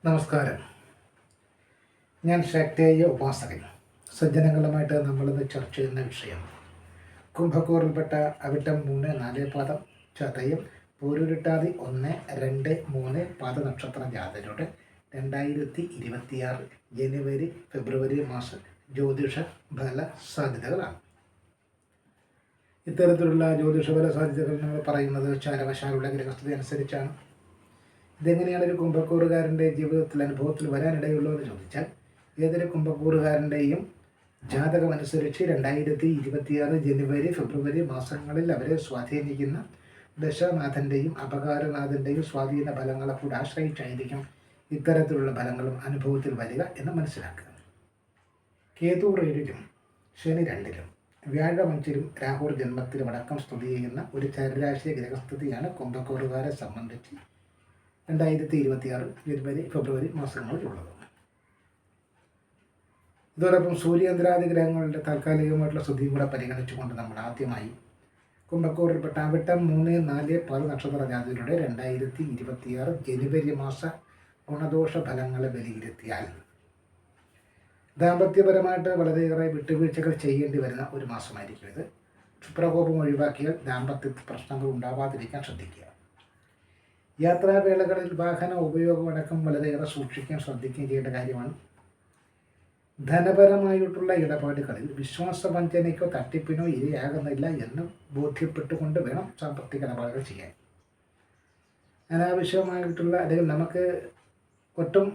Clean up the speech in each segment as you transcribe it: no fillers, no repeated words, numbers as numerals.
നമസ്കാരം. ഞാൻ ശക്തേയ ഉപാസകൻ. സജ്ജനങ്ങളുമായിട്ട് നമ്മളിന്ന് ചർച്ച ചെയ്യുന്ന വിഷയം കുംഭക്കൂറിൽപ്പെട്ട അവിട്ടം 3, 4 പാദം ചതയം പൂരുരുട്ടാതി 1, 2, 3 പാദ നക്ഷത്ര ജാതരുടെ 2026 ജനുവരി ഫെബ്രുവരി മാസ ജ്യോതിഷ ഫല സാധ്യതകളാണ്. ഇത്തരത്തിലുള്ള ജ്യോതിഷ ഫല സാധ്യതകൾ നമ്മൾ പറയുന്നത് ചാരവശാലുള്ള ഗ്രഹസ്ഥിതി അനുസരിച്ചാണ്. ഇതെങ്ങനെയാണ് ഒരു കുംഭക്കൂറുകാരൻ്റെ ജീവിതത്തിൽ അനുഭവത്തിൽ വരാനിടയുള്ളൂ എന്ന് ചോദിച്ചാൽ, ഏതൊരു കുംഭക്കൂറുകാരൻ്റെയും ജാതകമനുസരിച്ച് 2026 ജനുവരി ഫെബ്രുവരി മാസങ്ങളിൽ അവരെ സ്വാധീനിക്കുന്ന ദശനാഥൻ്റെയും അപകാരനാഥൻ്റെയും സ്വാധീന ഫലങ്ങളെ കൂടെ ആശ്രയിച്ചായിരിക്കും ഇത്തരത്തിലുള്ള ഫലങ്ങളും അനുഭവത്തിൽ വരിക എന്ന് മനസ്സിലാക്കുക. കേതു 7-ലും ശനി 2-ലും വ്യാഴം 5-ലും രാഹുർ ജന്മത്തിലും അടക്കം സ്ഥിതി ചെയ്യുന്ന ഒരു ചരരാശി ഗ്രഹസ്ഥിതിയാണ് കുംഭക്കൂറുകാരെ സംബന്ധിച്ച് 2026 ജനുവരി ഫെബ്രുവരി മാസങ്ങളിലുള്ളത്. ഇതോടൊപ്പം സൂര്യേന്ദ്രാദി ഗ്രഹങ്ങളുടെ താൽക്കാലികമായിട്ടുള്ള സ്ഥിതിയും കൂടെ പരിഗണിച്ചുകൊണ്ട് നമ്മൾ ആദ്യമായി കുംഭക്കൂറിൽപ്പെട്ട അവിട്ടം 3, 4 പാദ നക്ഷത്ര ജാതികളുടെ 2026 ജനുവരി മാസ ഗുണദോഷ ഫലങ്ങളെ വിലയിരുത്തിയാൽ ദാമ്പത്യപരമായിട്ട് വളരെയേറെ വിട്ടുവീഴ്ചകൾ ചെയ്യേണ്ടി വരുന്ന ഒരു മാസമായിരിക്കും ഇത്. ക്ഷുപ്രകോപം ഒഴിവാക്കിയാൽ ദാമ്പത്യത്തിൽ പ്രശ്നങ്ങൾ ഉണ്ടാവാതിരിക്കാൻ ശ്രദ്ധിക്കുക. യാത്രാവേളകളിൽ വാഹന ഉപയോഗമടക്കം വളരെയേറെ സൂക്ഷിക്കാൻ ശ്രദ്ധിക്കുകയും ചെയ്യേണ്ട കാര്യമാണ്. ധനപരമായിട്ടുള്ള ഇടപാടുകളിൽ വിശ്വാസവഞ്ചനയ്ക്കോ തട്ടിപ്പിനോ ഇരയാകുന്നില്ല എന്ന് ബോധ്യപ്പെട്ടുകൊണ്ട് വേണം സാമ്പത്തിക ഇടപാടുകൾ ചെയ്യാൻ. അനാവശ്യമായിട്ടുള്ള അല്ലെങ്കിൽ നമുക്ക് ഒട്ടും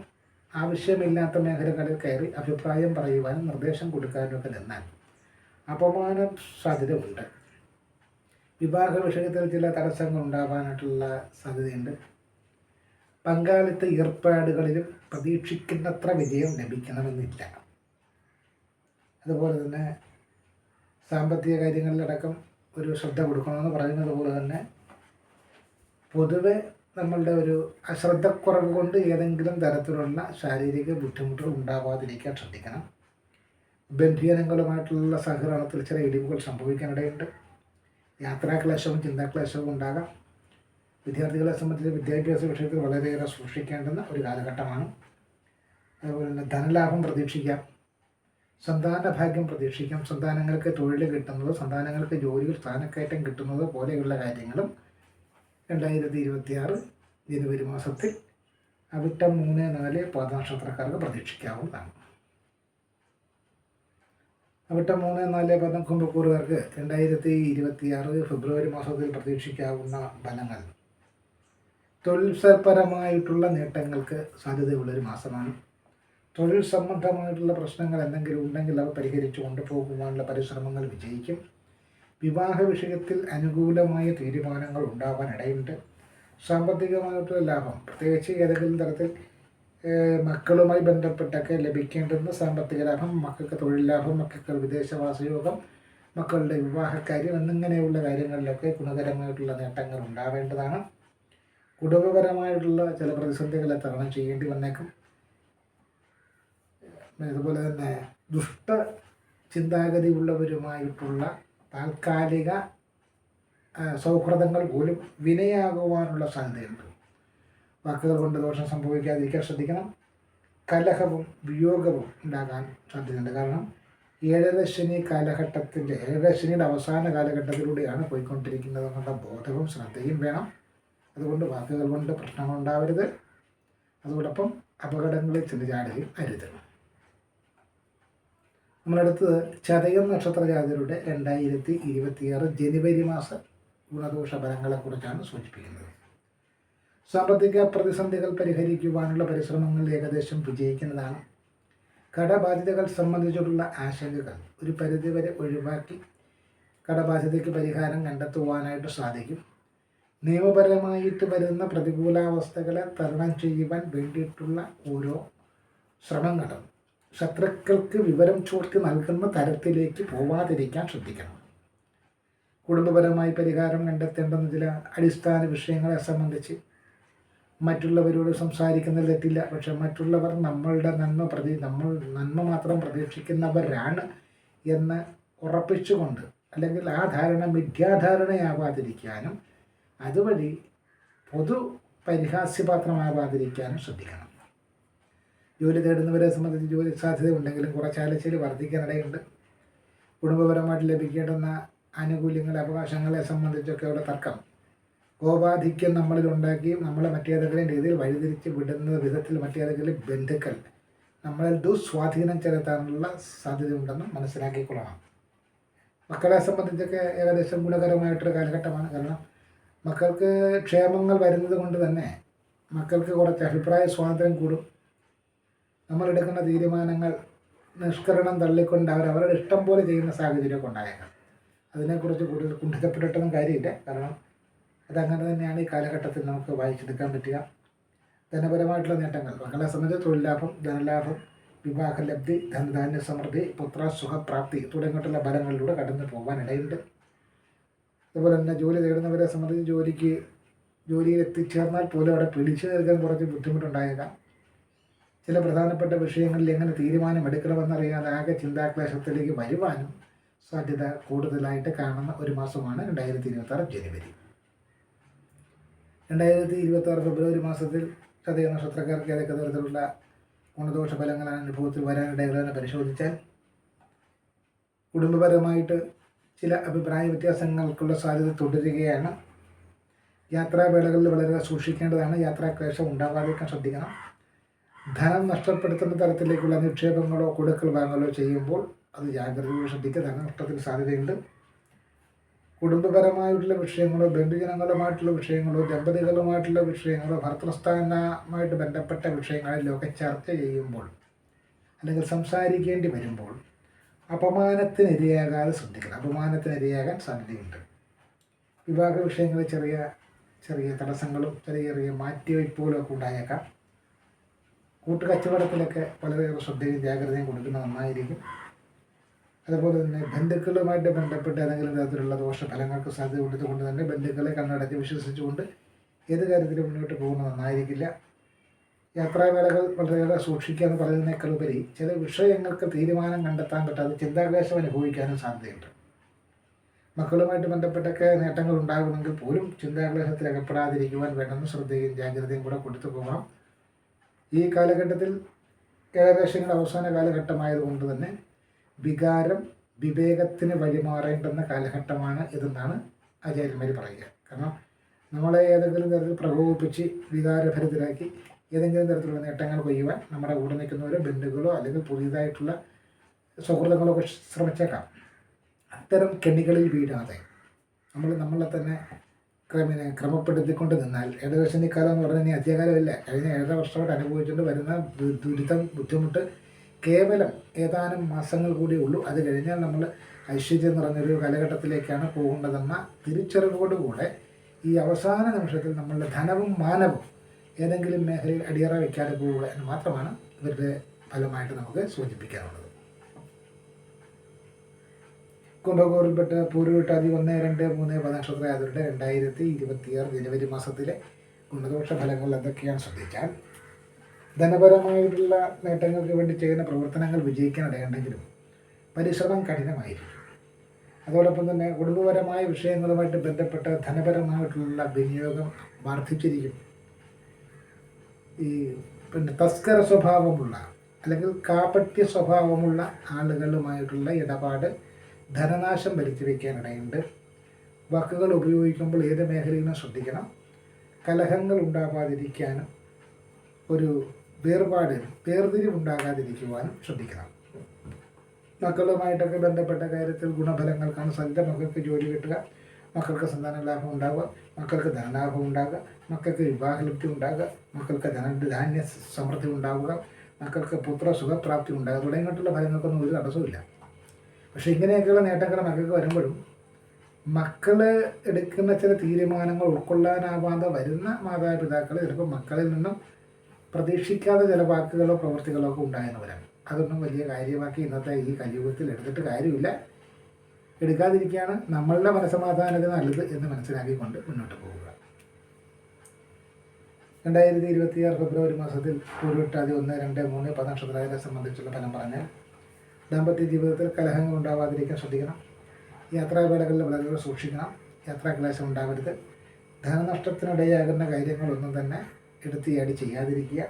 ആവശ്യമില്ലാത്ത മേഖലകളിൽ കയറി അഭിപ്രായം പറയുവാനും നിർദ്ദേശം കൊടുക്കാനുമൊക്കെ നിന്നാൽ അപമാന സാധ്യത ഉണ്ട്. വിവാഹ വിഷയത്തിൽ ചില തടസ്സങ്ങൾ ഉണ്ടാവാനായിട്ടുള്ള സാധ്യതയുണ്ട്. പങ്കാളിത്ത ഏർപ്പാടുകളിലും പ്രതീക്ഷിക്കുന്നത്ര വിജയം ലഭിക്കണമെന്നില്ല. അതുപോലെ തന്നെ സാമ്പത്തിക കാര്യങ്ങളിലടക്കം ഒരു ശ്രദ്ധ കൊടുക്കണമെന്ന് പറയുന്നത് പോലെ തന്നെ പൊതുവെ നമ്മളുടെ ഒരു അശ്രദ്ധക്കുറവ് കൊണ്ട് ഏതെങ്കിലും തരത്തിലുള്ള ശാരീരിക ബുദ്ധിമുട്ടുകൾ ഉണ്ടാവാതിരിക്കാൻ ശ്രദ്ധിക്കണം. ബന്ധുജനങ്ങളുമായിട്ടുള്ള സഹകരണത്തിൽ ചില ഇടിവുകൾ സംഭവിക്കാനിടയുണ്ട്. യാത്രാക്ലേശവും ചിന്താക്ലേശവും ഉണ്ടാകാം. വിദ്യാർത്ഥികളെ സംബന്ധിച്ച് വിദ്യാഭ്യാസ വിഷയത്തിൽ വളരെയേറെ സൂക്ഷിക്കേണ്ടുന്ന ഒരു കാലഘട്ടമാണ്. അതുപോലെ തന്നെ ധനലാഭം പ്രതീക്ഷിക്കാം, സന്താന ഭാഗ്യം പ്രതീക്ഷിക്കാം, സന്താനങ്ങൾക്ക് തൊഴിൽ കിട്ടുന്നത്, സന്താനങ്ങൾക്ക് ജോലിയിൽ സ്ഥാനക്കയറ്റം കിട്ടുന്നത് പോലെയുള്ള കാര്യങ്ങളും 2026 ജനുവരി മാസത്തിൽ അവിട്ടം 3, 4 പാദ നക്ഷത്രക്കാർക്ക് പ്രതീക്ഷിക്കാവുന്നതാണ്. അവിട്ടം 3, 4 പാദം കുംഭക്കൂറുകാർക്ക് 2026 ഫെബ്രുവരി മാസത്തിൽ പ്രതീക്ഷിക്കാവുന്ന ഫലങ്ങൾ തൊഴിൽപരമായിട്ടുള്ള നേട്ടങ്ങൾക്ക് സാധ്യതയുള്ളൊരു മാസമാണ്. തൊഴിൽ സംബന്ധമായിട്ടുള്ള പ്രശ്നങ്ങൾ എന്തെങ്കിലും ഉണ്ടെങ്കിൽ അവ പരിഹരിച്ചു കൊണ്ടുപോകുവാനുള്ള പരിശ്രമങ്ങൾ വിജയിക്കും. വിവാഹ വിഷയത്തിൽ അനുകൂലമായ തീരുമാനങ്ങൾ ഉണ്ടാവാനിടയുണ്ട്. സാമ്പത്തികമായിട്ടുള്ള ലാഭം, പ്രത്യേകിച്ച് ഏതെങ്കിലും തരത്തിൽ മക്കളുമായി ബന്ധപ്പെട്ടൊക്കെ ലഭിക്കേണ്ടുന്ന സാമ്പത്തിക ലാഭം, മക്കൾക്ക് തൊഴിൽ ലാഭം, മക്കൾക്ക് വിദേശവാസയോഗം, മക്കളുടെ വിവാഹക്കാര്യം എന്നിങ്ങനെയുള്ള കാര്യങ്ങളിലൊക്കെ ഗുണകരമായിട്ടുള്ള നേട്ടങ്ങൾ ഉണ്ടാവേണ്ടതാണ്. കുടുംബപരമായിട്ടുള്ള ചില പ്രതിസന്ധികളെ തരണം ചെയ്യേണ്ടി വന്നേക്കും. അതുപോലെ തന്നെ ദുഷ്ട ചിന്താഗതി ഉള്ളവരുമായിട്ടുള്ള താൽക്കാലിക സൗഹൃദങ്ങൾ പോലും വിനയാകുവാനുള്ള സാധ്യതയുണ്ട്. വാക്കുകൾ കൊണ്ട് ദോഷം സംഭവിക്കാതിരിക്കാൻ ശ്രദ്ധിക്കണം. കലഹവും വിയോഗവും ഉണ്ടാകാൻ സാധ്യതയുണ്ട്. കാരണം 7ര ശനിയുടെ അവസാന കാലഘട്ടത്തിലൂടെയാണ് പോയിക്കൊണ്ടിരിക്കുന്നത് എന്നുള്ള ബോധവും ശ്രദ്ധയും വേണം. അതുകൊണ്ട് വാക്കുകൾ കൊണ്ട് പ്രശ്നങ്ങളുണ്ടാവരുത്. അതോടൊപ്പം അപകടങ്ങളിൽ ചെന്ന് ചാടുകയും അരുത്. നമ്മളടുത്തത് ചതയം നക്ഷത്ര ജാതരുടെ 2026 ജനുവരി മാസ ഗുണദോഷ ഫലങ്ങളെക്കുറിച്ചാണ് സൂചിപ്പിക്കുന്നത്. സാമ്പത്തിക പ്രതിസന്ധികൾ പരിഹരിക്കുവാനുള്ള പരിശ്രമങ്ങൾ ഏകദേശം വിജയിക്കുന്നതാണ്. കടബാധ്യതകൾ സംബന്ധിച്ചിട്ടുള്ള ആശങ്കകൾ ഒരു പരിധിവരെ ഒഴിവാക്കി കടബാധ്യതയ്ക്ക് പരിഹാരം കണ്ടെത്തുവാനായിട്ട് സാധിക്കും. നിയമപരമായിട്ട് വരുന്ന പ്രതികൂലാവസ്ഥകളെ തരണം ചെയ്യുവാൻ വേണ്ടിയിട്ടുള്ള ഓരോ ശ്രമങ്ങളും ശത്രുക്കൾക്ക് വിവരം ചോർത്തി നൽകുന്ന തരത്തിലേക്ക് പോവാതിരിക്കാൻ ശ്രദ്ധിക്കണം. കുടുംബപരമായി പരിഹാരം കണ്ടെത്തേണ്ടുന്ന ചില അടിസ്ഥാന വിഷയങ്ങളെ സംബന്ധിച്ച് മറ്റുള്ളവരോട് സംസാരിക്കുന്നതിൽ തെറ്റില്ല. പക്ഷെ മറ്റുള്ളവർ നമ്മളുടെ നന്മ മാത്രം പ്രതീക്ഷിക്കുന്നവരാണ് എന്ന് ഉറപ്പിച്ചുകൊണ്ട്, അല്ലെങ്കിൽ ആ ധാരണ മിഥ്യാധാരണയാവാതിരിക്കാനും അതുവഴി പൊതു പരിഹാസ്യപാത്രമാവാതിരിക്കാനും ശ്രദ്ധിക്കണം. ജോലി തേടുന്നവരെ സംബന്ധിച്ച് ജോലി സാധ്യത ഉണ്ടെങ്കിലും കുറച്ച് അലച്ചിൽ വർദ്ധിക്കാനിടയുണ്ട്. കുടുംബപരമായിട്ട് ലഭിക്കേണ്ടുന്ന ആനുകൂല്യങ്ങൾ, അവകാശങ്ങളെ സംബന്ധിച്ചൊക്കെ അവിടെ തർക്കം, കോപാധിക്യം നമ്മളിലുണ്ടാക്കി നമ്മളെ മറ്റേതെങ്കിലും രീതിയിൽ വഴിതിരിച്ച് വിടുന്ന വിധത്തിൽ മറ്റേതെങ്കിലും ബന്ധുക്കൾ നമ്മളിൽ ദുസ്വാധീനം ചെലുത്താനുള്ള സാധ്യതയുണ്ടെന്നും മനസ്സിലാക്കിക്കൊള്ളണം. മക്കളെ സംബന്ധിച്ചൊക്കെ ഏകദേശം ഗുണകരമായിട്ടൊരു കാലഘട്ടമാണ്. കാരണം മക്കൾക്ക് ക്ഷേമങ്ങൾ വരുന്നത് കൊണ്ട് തന്നെ മക്കൾക്ക് കുറച്ച് അഭിപ്രായ സ്വാതന്ത്ര്യം കൂടും. നമ്മളെടുക്കുന്ന തീരുമാനങ്ങൾ നിഷ്കരണം തള്ളിക്കൊണ്ട് അവരവരുടെ ഇഷ്ടം പോലെ ചെയ്യുന്ന സാഹചര്യമൊക്കെ ഉണ്ടായേക്കാം. അതിനെക്കുറിച്ച് കൂടുതൽ കുണ്ഠിതപ്പെട്ടിട്ടൊന്നും കാര്യമില്ല. കാരണം അതങ്ങനെ തന്നെയാണ് ഈ കാലഘട്ടത്തിൽ നമുക്ക് വായിച്ചെടുക്കാൻ പറ്റുക. ധനപരമായിട്ടുള്ള നേട്ടങ്ങൾ, മക്കളെ സംബന്ധിച്ച് തൊഴിൽ ലാഭം, ധനലാഭം, വിവാഹലബ്ധി, ധനധാന്യ സമൃദ്ധി, പുത്ര സുഖപ്രാപ്തി തുടങ്ങിയിട്ടുള്ള ഫലങ്ങളിലൂടെ കടന്നു പോകാനിടയുണ്ട്. അതുപോലെ തന്നെ ജോലി തേടുന്നവരെ സംബന്ധിച്ച് ജോലിയിൽ എത്തിച്ചേർന്നാൽ പോലും അവിടെ പിടിച്ചു നിൽക്കാൻ കുറച്ച് ബുദ്ധിമുട്ടുണ്ടായേക്കാം. ചില പ്രധാനപ്പെട്ട വിഷയങ്ങളിൽ എങ്ങനെ തീരുമാനമെടുക്കണമെന്നറിയാതെ ആകെ ചിന്താക്ലേശത്തിലേക്ക് വരുവാനും സാധ്യത കൂടുതലായിട്ട് കാണുന്ന ഒരു മാസമാണ് 2026 ജനുവരി. 2026 ഫെബ്രുവരി മാസത്തിൽ ചതയ നക്ഷത്രക്കാർക്ക് ഏതൊക്കെ തരത്തിലുള്ള ഗുണദോഷ ഫലങ്ങളാണ് അനുഭവത്തിൽ വരാനിടയുള്ളതെന്ന് പരിശോധിച്ചാൽ, കുടുംബപരമായിട്ട് ചില അഭിപ്രായ വ്യത്യാസങ്ങൾക്കുള്ള സാധ്യത തുടരുകയാണ്. യാത്രാവേളകളിൽ വളരെ സൂക്ഷിക്കേണ്ടതാണ്. യാത്രാക്ലേശം ഉണ്ടാകാതിരിക്കാൻ ശ്രദ്ധിക്കണം. ധനം നഷ്ടപ്പെടുത്തുന്ന തരത്തിലേക്കുള്ള നിക്ഷേപങ്ങളോ കൊടുക്കൽ വാങ്ങലോ ചെയ്യുമ്പോൾ അത് ജാഗ്രതയോടെ ശ്രദ്ധിക്കുക. ധനനഷ്ടത്തിന് സാധ്യതയുണ്ട്. കുടുംബപരമായിട്ടുള്ള വിഷയങ്ങളോ ബന്ധുജനങ്ങളുമായിട്ടുള്ള വിഷയങ്ങളോ ദമ്പതികളുമായിട്ടുള്ള വിഷയങ്ങളോ ഭർത്തൃസ്ഥാനവുമായിട്ട് ബന്ധപ്പെട്ട വിഷയങ്ങളിലൊക്കെ ചർച്ച ചെയ്യുമ്പോൾ അല്ലെങ്കിൽ സംസാരിക്കേണ്ടി വരുമ്പോൾ അപമാനത്തിനിരയാകാതെ ശ്രദ്ധിക്കണം. അപമാനത്തിനിരയാകാൻ സാധ്യതയുണ്ട്. വിവാഹ വിഷയങ്ങളിൽ ചെറിയ ചെറിയ തടസ്സങ്ങളും ചെറിയ മാറ്റിവയ്പ്പുകളും ഒക്കെ ഉണ്ടായേക്കാം. കൂട്ടുകച്ചവടത്തിലൊക്കെ വളരെയേറെ ശ്രദ്ധയും ജാഗ്രതയും കൊടുക്കുന്നത് നന്നായിരിക്കും. അതുപോലെ തന്നെ ബന്ധുക്കളുമായിട്ട് ബന്ധപ്പെട്ട് ഏതെങ്കിലും തരത്തിലുള്ള ദോഷഫലങ്ങൾക്ക് സാധ്യത ഉള്ളതുകൊണ്ട് തന്നെ ബന്ധുക്കളെ കണ്ണടച്ച് വിശ്വസിച്ചുകൊണ്ട് ഏത് കാര്യത്തിലും മുന്നോട്ട് പോകുന്നത് നന്നായിരിക്കില്ല. യാത്രാവേളകൾ വളരെയേറെ സൂക്ഷിക്കുക എന്ന് പറയുന്നതിനേക്കാൾ ഉപരി ചില വിഷയങ്ങൾക്ക് തീരുമാനം കണ്ടെത്താൻ പറ്റാതെ ചിന്താക്ലേശം അനുഭവിക്കാനും സാധ്യതയുണ്ട്. മക്കളുമായിട്ട് ബന്ധപ്പെട്ടൊക്കെ നേട്ടങ്ങൾ ഉണ്ടാകുമെങ്കിൽ പോലും ചിന്താക്ലേശത്തിൽ അകപ്പെടാതിരിക്കുവാൻ വേണമെന്ന് ശ്രദ്ധയും ജാഗ്രതയും കൂടെ കൊടുത്തു പോകണം. ഈ കാലഘട്ടത്തിൽ ഏകദേശങ്ങളുടെ അവസാന കാലഘട്ടമായതുകൊണ്ട് തന്നെ വികാരം വിവേകത്തിന് വഴിമാറേണ്ടുന്ന കാലഘട്ടമാണ് ഇതെന്നാണ് ആചാര്യന്മാർ പറയുക. കാരണം നമ്മളെ ഏതെങ്കിലും തരത്തിൽ പ്രകോപിപ്പിച്ച് വികാരഭരിതരാക്കി ഏതെങ്കിലും തരത്തിലുള്ള നേട്ടങ്ങൾ കൊയ്യുവാൻ നമ്മുടെ കൂടെ നിൽക്കുന്നവരോ ബന്ധുക്കളോ അല്ലെങ്കിൽ പുതിയതായിട്ടുള്ള സൗഹൃദങ്ങളോ ഒക്കെ ശ്രമിച്ചേക്കാം. അത്തരം കെണികളിൽ വീഴാതെ നമ്മളെ തന്നെ ക്രമപ്പെടുത്തിക്കൊണ്ട് നിന്നാൽ ഏകദേശം ഈ കാലം എന്ന് പറഞ്ഞാൽ ഇനി അധികകാലമില്ല. കഴിഞ്ഞ 7 വർഷമായിട്ട് അനുഭവിച്ചുകൊണ്ട് വരുന്ന ദുരിതം ബുദ്ധിമുട്ട് കേവലം ഏതാനും മാസങ്ങൾ കൂടിയേ ഉള്ളൂ. അത് കഴിഞ്ഞാൽ നമ്മൾ ഐശ്വര്യം നിറഞ്ഞൊരു കാലഘട്ടത്തിലേക്കാണ് പോകുന്നതെന്ന തിരിച്ചറിവോടുകൂടെ ഈ അവസാന നിമിഷത്തിൽ നമ്മളുടെ ധനവും മാനവും ഏതെങ്കിലും മേഖലയിൽ അടിയറ വയ്ക്കാതെ പോവുക എന്ന് മാത്രമാണ് ഇവരുടെ ഫലമായിട്ട് നമുക്ക് സൂചിപ്പിക്കാനുള്ളത്. കുംഭകൂറിൽപ്പെട്ട പൂരുവിട്ടാതി 1, 2, 3 നക്ഷത്രയായവരുടെ 2026 ജനുവരി മാസത്തിലെ ഗുണദോഷ ഫലങ്ങൾ എന്തൊക്കെയാണ് ശ്രദ്ധിച്ചാൽ, ധനപരമായിട്ടുള്ള നേട്ടങ്ങൾക്ക് വേണ്ടി ചെയ്യുന്ന പ്രവർത്തനങ്ങൾ വിജയിക്കാനിടയുണ്ടെങ്കിലും പരിശ്രമം കഠിനമായിരിക്കും. അതോടൊപ്പം തന്നെ കുടുംബപരമായ വിഷയങ്ങളുമായിട്ട് ബന്ധപ്പെട്ട ധനപരമായിട്ടുള്ള വിനിയോഗം വർദ്ധിച്ചിരിക്കും. ഈ തസ്കര സ്വഭാവമുള്ള അല്ലെങ്കിൽ കാപട്യ സ്വഭാവമുള്ള ആളുകളുമായിട്ടുള്ള ഇടപാട് ധനനാശം വരുത്തി വയ്ക്കാനിടയുണ്ട്. വാക്കുകൾ ഉപയോഗിക്കുമ്പോൾ ഏത് മേഖലയിലും ശ്രദ്ധിക്കണം. കലഹങ്ങൾ ഉണ്ടാകാതിരിക്കാനും ഒരു വേർതിരിവുണ്ടാകാതിരിക്കുവാനും ശ്രദ്ധിക്കണം. മക്കളുമായിട്ടൊക്കെ ബന്ധപ്പെട്ട കാര്യത്തിൽ ഗുണഫലങ്ങൾക്കാണ് സാധ്യത. മക്കൾക്ക് ജോലി കിട്ടുക, മക്കൾക്ക് സന്താന ലാഭം ഉണ്ടാകുക, മക്കൾക്ക് ധനലാഭം ഉണ്ടാകുക, മക്കൾക്ക് വിവാഹലബ്ധി ഉണ്ടാകുക, മക്കൾക്ക് ധാന്യ സമൃദ്ധി ഉണ്ടാവുക, മക്കൾക്ക് പുത്ര സുഖപ്രാപ്തി ഉണ്ടാകുക തുടങ്ങിയിട്ടുള്ള ഫലങ്ങൾക്കൊന്നും ഒരു തടസ്സമില്ല. പക്ഷേ ഇങ്ങനെയൊക്കെയുള്ള നേട്ടങ്ങൾ മക്കൾക്ക് വരുമ്പോഴും മക്കൾ എടുക്കുന്ന ചില തീരുമാനങ്ങൾ ഉൾക്കൊള്ളാനാവാതെ വരുന്ന മാതാപിതാക്കൾ ചിലപ്പോൾ മക്കളിൽ നിന്നും പ്രതീക്ഷിക്കാതെ ചില വാക്കുകളോ പ്രവൃത്തികളോ ഒക്കെ ഉണ്ടായെന്ന് വരാം. അതൊന്നും വലിയ കാര്യമാക്കി ഇന്നത്തെ ഈ കലിയുഗത്തിൽ എടുത്തിട്ട് കാര്യമില്ല. എടുക്കാതിരിക്കുകയാണ് നമ്മളുടെ മനസ്സമാധാനത്തിന് നല്ലത് എന്ന് മനസ്സിലാക്കിക്കൊണ്ട് മുന്നോട്ട് പോവുക. 2026 ഫെബ്രുവരി മാസത്തിൽ പൂരുവിട്ടാതി 1, 2, 3 നക്ഷത്രക്കാരെ സംബന്ധിച്ചുള്ള ഫലം പറഞ്ഞാൽ, ദാമ്പത്യ ജീവിതത്തിൽ കലഹങ്ങൾ ഉണ്ടാവാതിരിക്കാൻ ശ്രദ്ധിക്കണം. യാത്രാവേളകളിൽ വളരെ സൂക്ഷിക്കണം. യാത്രാക്ലേശം ഉണ്ടാവരുത്. ധനനഷ്ടത്തിനിടയാകുന്ന കാര്യങ്ങളൊന്നും തന്നെ എടുത്തിയാടി ചെയ്യാതിരിക്കുക.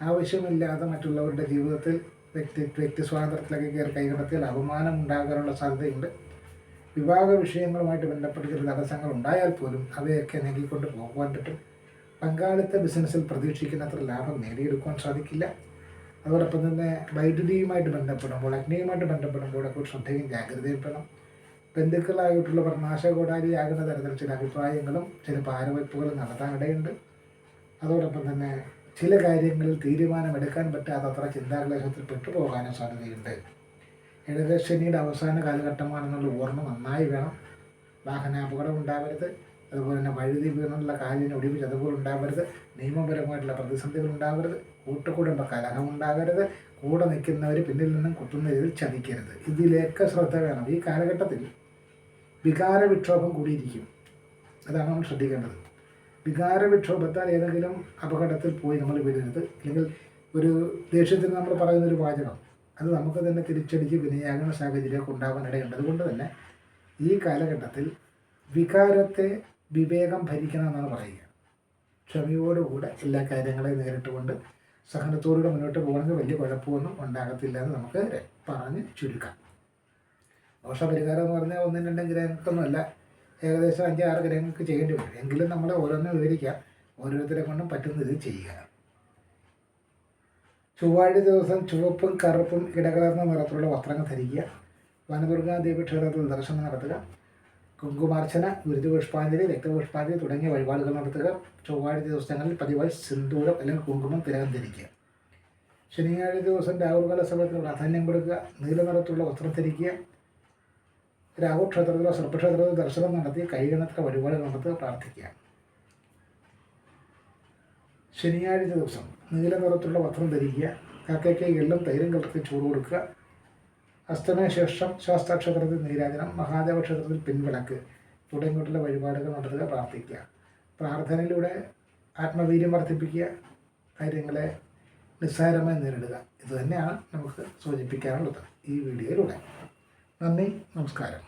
ആവശ്യമില്ലാതെ മറ്റുള്ളവരുടെ ജീവിതത്തിൽ വ്യക്തി സ്വാതന്ത്ര്യത്തിലേക്ക് കയറി കൈകടത്തിയാൽ അപമാനം ഉണ്ടാകാനുള്ള സാധ്യതയുണ്ട്. വിവാഹ വിഷയങ്ങളുമായിട്ട് ബന്ധപ്പെട്ട് ചില തടസ്സങ്ങൾ ഉണ്ടായാൽ പോലും അവയൊക്കെ നീക്കിക്കൊണ്ട് പോകുവാൻ പറ്റും. പങ്കാളിത്ത ബിസിനസ്സിൽ പ്രതീക്ഷിക്കുന്നത്ര ലാഭം നേടിയെടുക്കുവാൻ സാധിക്കില്ല. അതോടൊപ്പം തന്നെ വൈദ്യുതിയുമായിട്ട് ബന്ധപ്പെടുമ്പോൾ, അഗ്നിയുമായിട്ട് ബന്ധപ്പെടുമ്പോഴൊക്കെ ശ്രദ്ധയും ജാഗ്രതയും വേണം. ബന്ധുക്കളായിട്ടുള്ളവർ നാശകോടാലിയാകുന്ന തരത്തിൽ ചില അഭിപ്രായങ്ങളും ചില പാരവയ്പ്പുകളും നടത്താനിടയുണ്ട്. അതോടൊപ്പം തന്നെ ചില കാര്യങ്ങളിൽ തീരുമാനമെടുക്കാൻ പറ്റാത്തത്ര ചിന്താക്ലേശത്തിൽ പെട്ടുപോകാനും സാധ്യതയുണ്ട്. ഇടവശനിയുടെ അവസാന കാലഘട്ടമാണെന്നുള്ള ഓർമ്മ നന്നായി വേണം. വാഹനാപകടം ഉണ്ടാവരുത്. അതുപോലെ തന്നെ വഴുതി വീണുള്ള കാലിന് ഒടിവ് ചതവുകൾ ഉണ്ടാവരുത്. നിയമപരമായിട്ടുള്ള പ്രതിസന്ധികൾ ഉണ്ടാവരുത്. കൂട്ടുകുടുംബ കലഹം ഉണ്ടാകരുത്. കൂടെ നിൽക്കുന്നവർ പിന്നിൽ നിന്നും കുത്തുന്ന രീതിയിൽ ചതിക്കരുത്. ഇതിലേക്ക് ശ്രദ്ധ വേണം. ഈ കാലഘട്ടത്തിൽ വികാര വിക്ഷോഭം കൂടിയിരിക്കും. അതാണ് നമ്മൾ ശ്രദ്ധിക്കേണ്ടത്. വികാര വിക്ഷോഭത്താൽ ഏതെങ്കിലും അപകടത്തിൽ പോയി നമ്മൾ വീഴരുത്. അല്ലെങ്കിൽ ഒരു ദേഷ്യത്തിന് നമ്മൾ പറയുന്നൊരു വാചകം അത് നമുക്ക് തന്നെ തിരിച്ചടിച്ച് വിനയാകുന്ന സാഹചര്യമൊക്കെ ഉണ്ടാകാൻ ഇടയുണ്ട്. അതുകൊണ്ട് തന്നെ ഈ കാലഘട്ടത്തിൽ വികാരത്തെ വിവേകം ഭരിക്കണമെന്നാണ് പറയുക. ക്ഷമയോടുകൂടെ എല്ലാ കാര്യങ്ങളെയും നേരിട്ടുകൊണ്ട് സഹനത്തോടുകൂടെ മുന്നോട്ട് പോകണമെങ്കിൽ വലിയ കുഴപ്പമൊന്നും ഉണ്ടാകത്തില്ല എന്ന് നമുക്ക് പറഞ്ഞ് ചുരുക്കാം. ദോഷപരിഹാരം എന്ന് പറഞ്ഞാൽ 1-2 ഗ്രഹങ്ങൾക്കൊന്നുമല്ല, ഏകദേശം 5-6 ഗ്രഹങ്ങൾക്ക് ചെയ്യേണ്ടി വരും. എങ്കിലും നമ്മളെ ഓരോന്നും വിവരിക്കാം. ഓരോരുത്തരെ കൊണ്ടും പറ്റുന്ന ഇത് ചെയ്യുക. ചൊവ്വാഴ്ച ദിവസം ചുവപ്പും കറുപ്പും ഇടകലർന്ന നിറത്തിലുള്ള വസ്ത്രങ്ങൾ ധരിക്കുക. വനദുർഗാദേവി ക്ഷേത്രത്തിൽ ദർശനം നടത്തുക. കുങ്കുമാർച്ചന, ഗുരുപുഷ്പാഞ്ജലി, രക്തപുഷ്പാഞ്ജലി തുടങ്ങിയ വഴിപാടുകൾ നടത്തുക. ചൊവ്വാഴ്ച ദിവസങ്ങളിൽ പതിവായി സിന്ദൂരം അല്ലെങ്കിൽ കുങ്കുമം തിലകം ധരിക്കുക. ശനിയാഴ്ച ദിവസം രാഹുകാല സമയത്തിന് പ്രാധാന്യം കൊടുക്കുക. നീല നിറത്തുള്ള വസ്ത്രം ധരിക്കുക. രാഹു ക്ഷേത്രത്തിലോ സർപ്പക്ഷേത്രത്തിലോ ദർശനം നടത്തി കൈകണത്ര വഴിപാടുകൾ നടത്തുക, പ്രാർത്ഥിക്കുക. ശനിയാഴ്ച ദിവസം നീല നിറത്തുള്ള വസ്ത്രം ധരിക്കുക. കാക്കയ്ക്ക് എള്ളും തൈരും കലർത്തി ചൂട് കൊടുക്കുക. അസ്തമയ ശേഷം ശാസ്താക്ഷേത്രത്തിൽ നീരാജനം, മഹാദേവ ക്ഷേത്രത്തിൽ പിൻവിളക്ക് തുടങ്ങിയിട്ടുള്ള വഴിപാടുകൾ നടത്തുക, പ്രാർത്ഥിക്കുക. പ്രാർത്ഥനയിലൂടെ ആത്മവീര്യം വർദ്ധിപ്പിക്കുക. കാര്യങ്ങളെ നിസ്സാരമായി നേരിടുക. ഇതുതന്നെയാണ് നമുക്ക് സൂചിപ്പിക്കാനുള്ളത് ഈ വീഡിയോയിലൂടെ. നന്ദി, നമസ്കാരം.